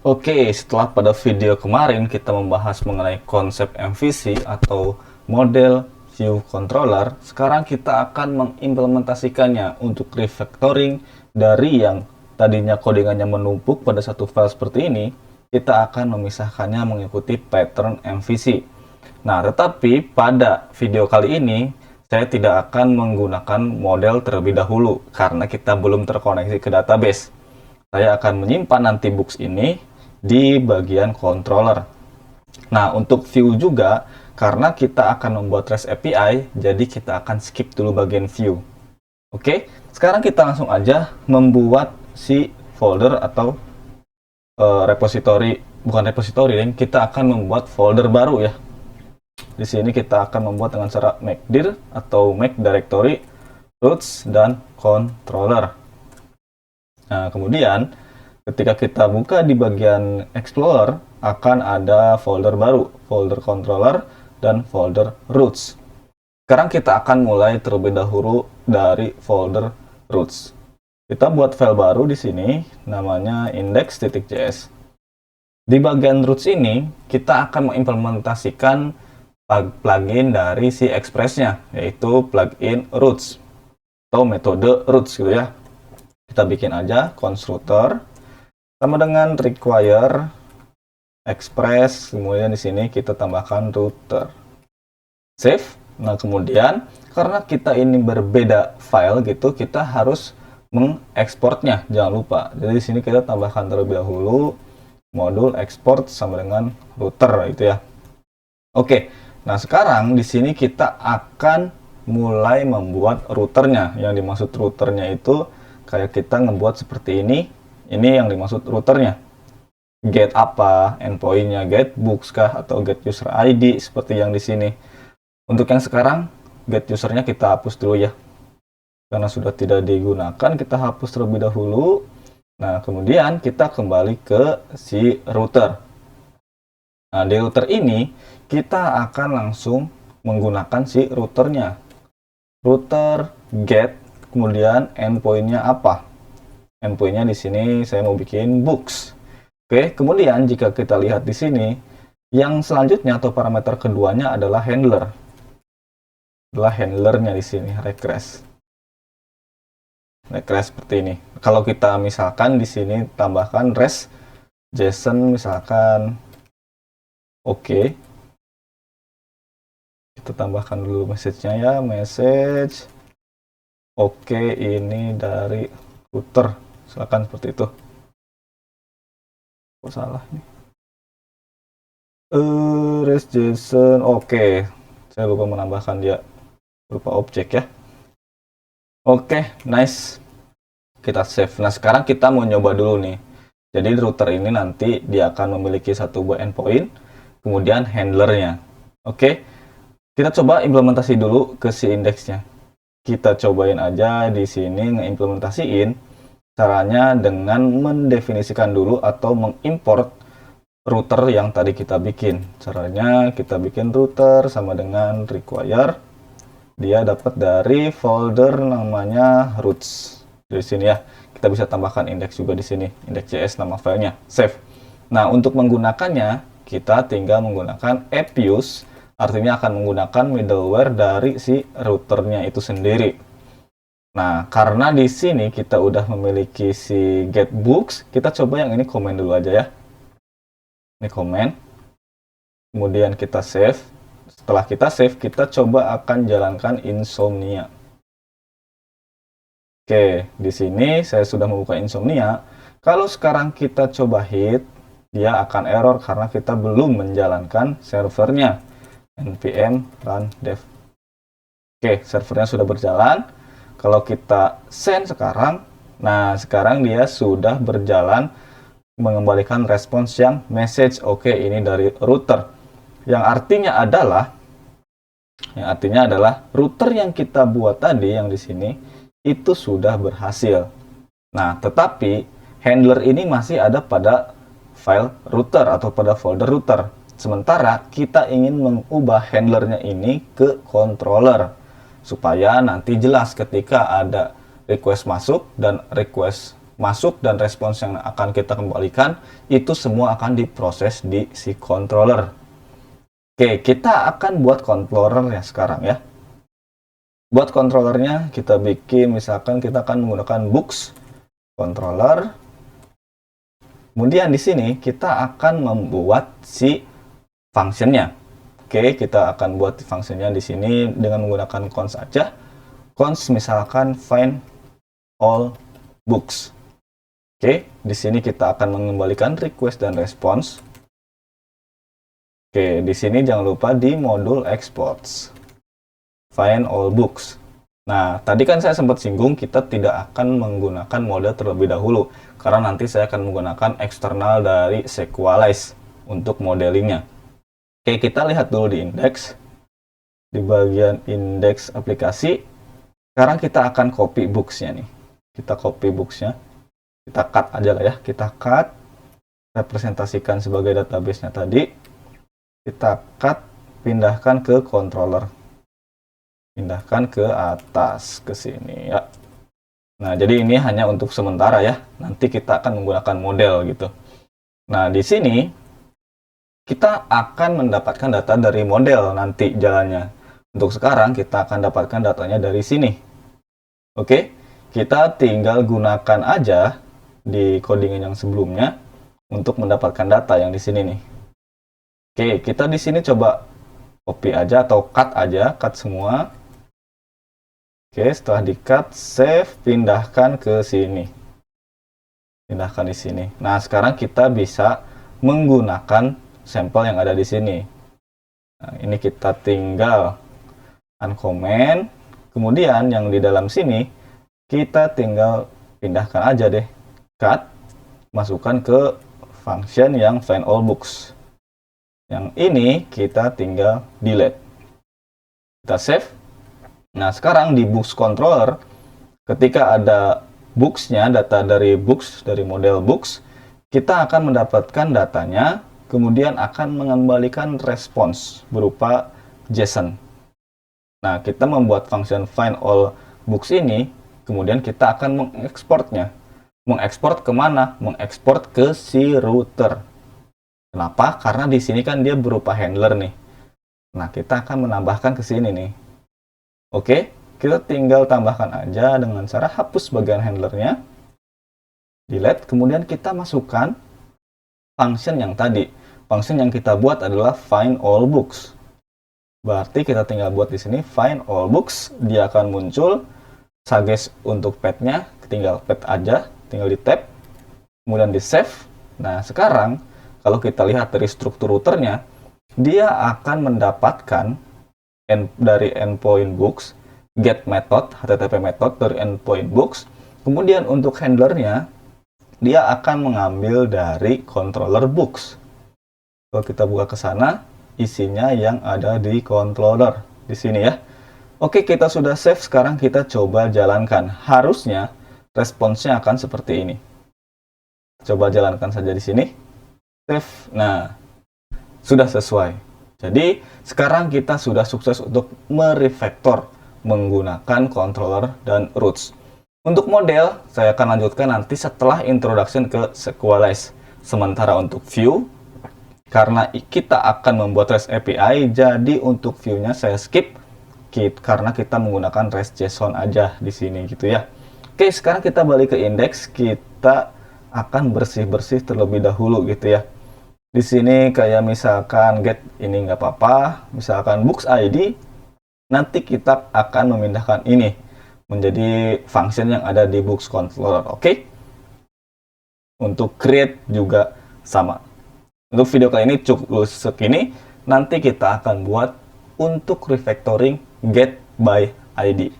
Oke, setelah pada video kemarin kita membahas mengenai konsep MVC atau model view controller, sekarang kita akan mengimplementasikannya untuk refactoring dari yang tadinya codingannya menumpuk pada satu file seperti ini, kita akan memisahkannya mengikuti pattern MVC. Nah, tetapi pada video kali ini saya tidak akan menggunakan model terlebih dahulu karena kita belum terkoneksi ke database. Saya akan menyimpan nanti books ini di bagian controller. Nah, untuk view juga, karena kita akan membuat REST API, jadi kita akan skip dulu bagian view. Oke, sekarang kita langsung aja membuat si folder atau repository, bukan repository, kita akan membuat folder baru ya. Di sini kita akan membuat dengan cara make dir atau make directory roots dan controller. Nah, kemudian ketika kita buka di bagian Explorer, akan ada folder baru, folder controller dan folder roots. Sekarang kita akan mulai terlebih dahulu dari folder roots. Kita buat file baru di sini, namanya index.js. Di bagian roots ini, kita akan mengimplementasikan plugin dari si Express-nya, yaitu plugin roots atau metode roots gitu ya. Kita bikin aja constructor sama dengan require express, kemudian di sini kita tambahkan router. Save. Nah, kemudian karena kita ini berbeda file gitu, kita harus mengekspornya, jangan lupa. Jadi di sini kita tambahkan terlebih dahulu modul export sama dengan router itu ya. Oke. Nah, sekarang di sini kita akan mulai membuat routernya. Yang dimaksud routernya itu kayak kita ngebuat seperti ini. Ini yang dimaksud routernya. Get apa? Endpointnya get books kah atau get user ID seperti yang di sini. Untuk yang sekarang get usernya kita hapus dulu ya. Karena sudah tidak digunakan, kita hapus terlebih dahulu. Nah, kemudian kita kembali ke si router. Nah, di router ini kita akan langsung menggunakan si routernya. Router get, kemudian endpointnya apa? Endpointnya di sini saya mau bikin books. Oke, kemudian jika kita lihat di sini, yang selanjutnya atau parameter keduanya adalah handler. Adalah handlernya di sini, request. Request seperti ini. Kalau kita misalkan di sini tambahkan REST JSON misalkan oke. Kita tambahkan dulu message-nya ya, message oke, ini dari router. Silakan seperti itu. Kok salah nih? REST JSON oke. Saya lupa menambahkan dia berupa objek ya. Oke, nice. Kita save. Nah, sekarang kita mau nyoba dulu nih. Jadi router ini nanti dia akan memiliki satu buah endpoint, kemudian handlernya. Oke, kita coba implementasi dulu ke si indeksnya. Kita cobain aja di sini ngeimplementasiin. Caranya dengan mendefinisikan dulu atau mengimport router yang tadi kita bikin. Caranya kita bikin router sama dengan require. Dia dapat dari folder namanya roots. Dari sini ya, kita bisa tambahkan indeks juga di sini, index.js nama filenya, save. Nah, untuk menggunakannya, kita tinggal menggunakan app use, artinya akan menggunakan middleware dari si routernya itu sendiri. Nah, karena di sini kita udah memiliki si getBooks, kita coba yang ini komen dulu aja ya. Ini komen. Kemudian kita save. Setelah kita save, kita coba akan jalankan Insomnia. Oke, di sini saya sudah membuka Insomnia. Kalau sekarang kita coba hit, dia akan error karena kita belum menjalankan servernya. npm run dev. Oke, servernya sudah berjalan. Kalau kita send sekarang, nah sekarang dia sudah berjalan mengembalikan respons yang message. Oke, ini dari router. Yang artinya adalah router yang kita buat tadi yang di sini itu sudah berhasil. Nah, tetapi handler ini masih ada pada file router atau pada folder router. Sementara kita ingin mengubah handlernya ini ke controller supaya nanti jelas ketika ada request masuk dan request masuk dan respons yang akan kita kembalikan itu semua akan diproses di si controller. Oke, kita akan buat controller ya sekarang ya. Buat controllernya kita bikin, misalkan kita akan menggunakan books controller. Kemudian di sini kita akan membuat si functionnya. Oke, kita akan buat functionnya di sini dengan menggunakan const aja. Const misalkan find all books. Oke, di sini kita akan mengembalikan request dan response. Oke, di sini jangan lupa di modul exports find all books. Nah, tadi kan saya sempat singgung kita tidak akan menggunakan mode terlebih dahulu karena nanti saya akan menggunakan eksternal dari Sequalize untuk modelingnya. Oke, kita lihat dulu di index. Di bagian index aplikasi, sekarang kita akan copy books-nya nih. Kita copy books-nya. Kita cut aja lah ya. Kita cut, representasikan sebagai database-nya tadi. Kita cut, pindahkan ke controller. Pindahkan ke atas, ke sini ya. Nah, jadi ini hanya untuk sementara ya. Nanti kita akan menggunakan model gitu. Nah, di sini kita akan mendapatkan data dari model nanti jalannya. Untuk sekarang kita akan dapatkan datanya dari sini. Oke, kita tinggal gunakan aja di codingan yang sebelumnya untuk mendapatkan data yang di sini nih. Oke, kita di sini coba copy aja atau cut aja, cut semua. Oke, setelah di-cut, save, pindahkan ke sini. Pindahkan di sini. Nah, sekarang kita bisa menggunakan sampel yang ada di sini. Nah, ini kita tinggal uncomment. Kemudian yang di dalam sini, kita tinggal pindahkan aja deh. Cut, masukkan ke function yang find all books. Yang ini kita tinggal delete. Kita save. Nah, sekarang di books controller, ketika ada books-nya, data dari books, dari model books, kita akan mendapatkan datanya, kemudian akan mengembalikan respons berupa JSON. Nah, kita membuat function find all books ini, kemudian kita akan mengekspornya. Mengekspor kemana? Mengekspor ke si router. Kenapa? Karena di sini kan dia berupa handler nih. Nah, kita akan menambahkan ke sini nih. Oke, kita tinggal tambahkan aja dengan cara hapus bagian handlernya, delete, kemudian kita masukkan function yang tadi. Function yang kita buat adalah find all books. Berarti kita tinggal buat di sini find all books, dia akan muncul. Suggest untuk path-nya, tinggal path aja, tinggal di tab, kemudian di save. Nah, sekarang kalau kita lihat dari struktur routernya, dia akan mendapatkan dari endpoint books, get method, HTTP method dari endpoint books. Kemudian untuk handlernya, dia akan mengambil dari controller books. Kalau kita buka ke sana, isinya yang ada di controller di sini ya. Oke, kita sudah save. Sekarang kita coba jalankan. Harusnya responsnya akan seperti ini. Coba jalankan saja di sini. Save. Nah, sudah sesuai. Jadi, sekarang kita sudah sukses untuk merefactor menggunakan controller dan roots. Untuk model, saya akan lanjutkan nanti setelah introduction ke Sequalize. Sementara untuk view, karena kita akan membuat REST API, jadi untuk view-nya saya skip karena kita menggunakan REST JSON aja di sini gitu ya. Oke, sekarang kita balik ke index, kita akan bersih-bersih terlebih dahulu gitu ya. Di sini kayak misalkan get ini nggak apa-apa, misalkan books ID, nanti kita akan memindahkan ini menjadi function yang ada di books controller. Oke? Untuk create juga sama. Untuk video kali ini cukup segini, nanti kita akan buat untuk refactoring get by ID.